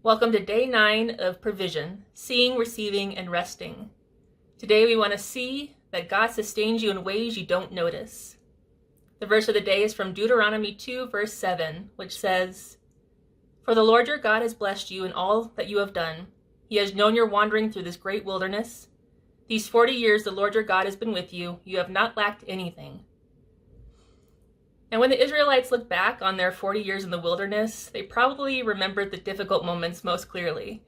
Welcome to day 9 of provision, seeing, receiving, and resting. Today we want to see that God sustains you in ways you don't notice. The verse of the day is from Deuteronomy 2, verse 7, which says, "For the Lord your God has blessed you in all that you have done. He has known your wandering through this great wilderness. These 40 years the Lord your God has been with you. You have not lacked anything." And when the Israelites look back on their 40 years in the wilderness, they probably remembered the difficult moments most clearly.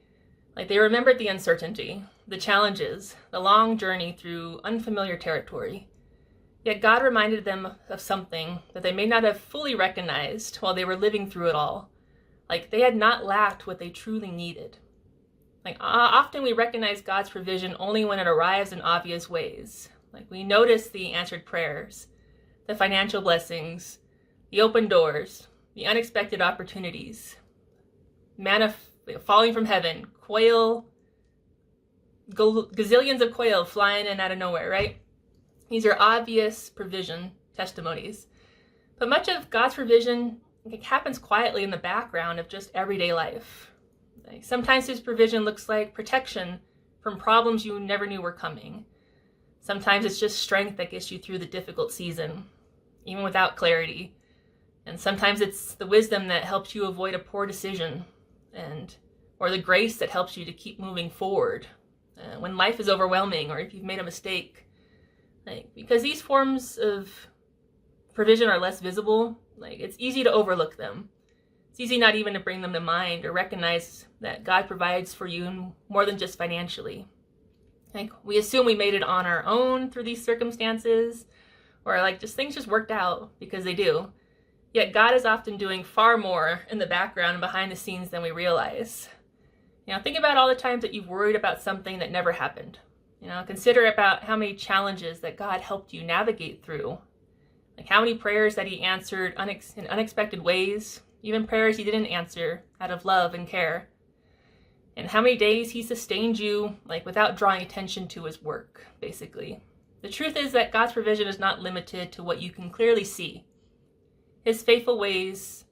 They remembered the uncertainty, the challenges, the long journey through unfamiliar territory. Yet God reminded them of something that they may not have fully recognized while they were living through it all. They had not lacked what they truly needed. Often we recognize God's provision only when it arrives in obvious ways. We notice the answered prayers, the financial blessings, the open doors, the unexpected opportunities, manna falling from heaven, quail, gazillions of quail flying in out of nowhere, right? These are obvious provision testimonies. But much of God's provision happens quietly in the background of just everyday life. Sometimes His provision looks like protection from problems you never knew were coming. Sometimes it's just strength that gets you through the difficult season, even without clarity. And sometimes it's the wisdom that helps you avoid a poor decision, or the grace that helps you to keep moving forward when life is overwhelming or if you've made a mistake. Because these forms of provision are less visible, it's easy to overlook them. It's easy not even to bring them to mind or recognize that God provides for you more than just financially. We assume we made it on our own through these circumstances, or things just worked out, because they do. Yet God is often doing far more in the background and behind the scenes than we realize. Think about all the times that you've worried about something that never happened. Consider about how many challenges that God helped you navigate through. How many prayers that He answered in unexpected ways, even prayers He didn't answer out of love and care. And how many days He sustained you, without drawing attention to His work, basically. The truth is that God's provision is not limited to what you can clearly see. His faithful ways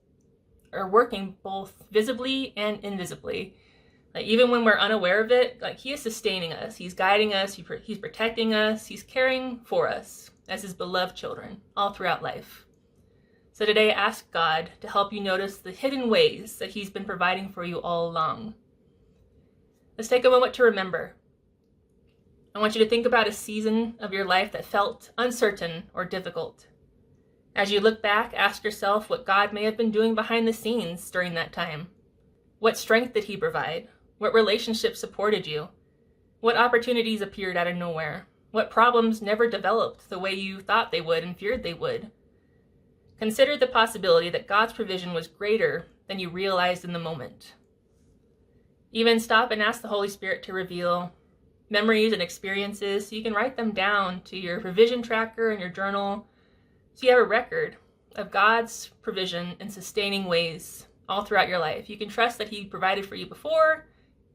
are working both visibly and invisibly. Even when we're unaware of it, He is sustaining us. He's guiding us. He's protecting us. He's caring for us as His beloved children all throughout life. So today, ask God to help you notice the hidden ways that He's been providing for you all along. Let's take a moment to remember. I want you to think about a season of your life that felt uncertain or difficult. As you look back, ask yourself what God may have been doing behind the scenes during that time. What strength did He provide? What relationships supported you? What opportunities appeared out of nowhere? What problems never developed the way you thought they would and feared they would? Consider the possibility that God's provision was greater than you realized in the moment. Even stop and ask the Holy Spirit to reveal memories and experiences so you can write them down to your provision tracker in your journal, so you have a record of God's provision in sustaining ways all throughout your life. You can trust that He provided for you before,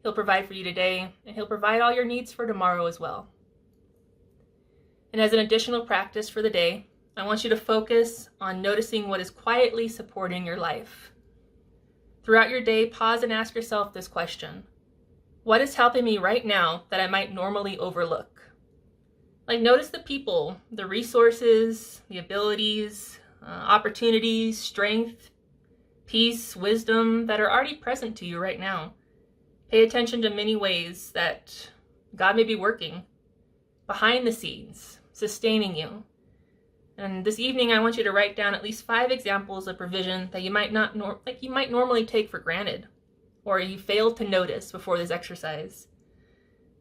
He'll provide for you today, and He'll provide all your needs for tomorrow as well. And as an additional practice for the day, I want you to focus on noticing what is quietly supporting your life. Throughout your day, pause and ask yourself this question: what is helping me right now that I might normally overlook? Notice the people, the resources, the abilities, opportunities, strength, peace, wisdom that are already present to you right now. Pay attention to many ways that God may be working behind the scenes, sustaining you. And this evening, I want you to write down at least 5 examples of provision that you might normally take for granted, or you failed to notice before this exercise.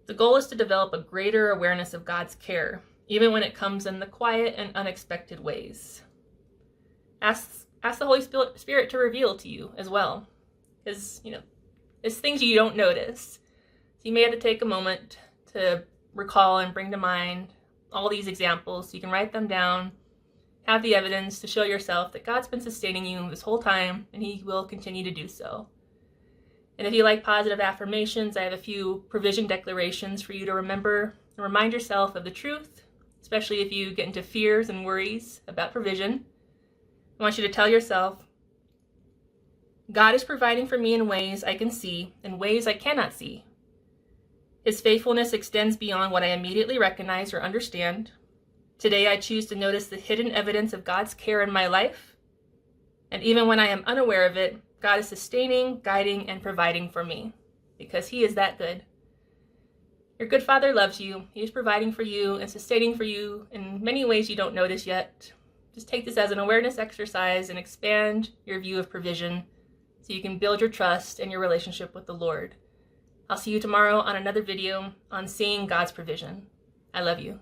The goal is to develop a greater awareness of God's care, even when it comes in the quiet and unexpected ways. Ask the Holy Spirit to reveal to you as well, because it's things you don't notice. So you may have to take a moment to recall and bring to mind all these examples so you can write them down, have the evidence to show yourself that God's been sustaining you this whole time, and He will continue to do so. And if you like positive affirmations, I have a few provision declarations for you to remember and remind yourself of the truth, especially if you get into fears and worries about provision. I want you to tell yourself, God is providing for me in ways I can see and ways I cannot see. His faithfulness extends beyond what I immediately recognize or understand. Today I choose to notice the hidden evidence of God's care in my life. And even when I am unaware of it, God is sustaining, guiding, and providing for me, because He is that good. Your good Father loves you. He is providing for you and sustaining for you in many ways you don't notice yet. Just take this as an awareness exercise and expand your view of provision so you can build your trust and your relationship with the Lord. I'll see you tomorrow on another video on seeing God's provision. I love you.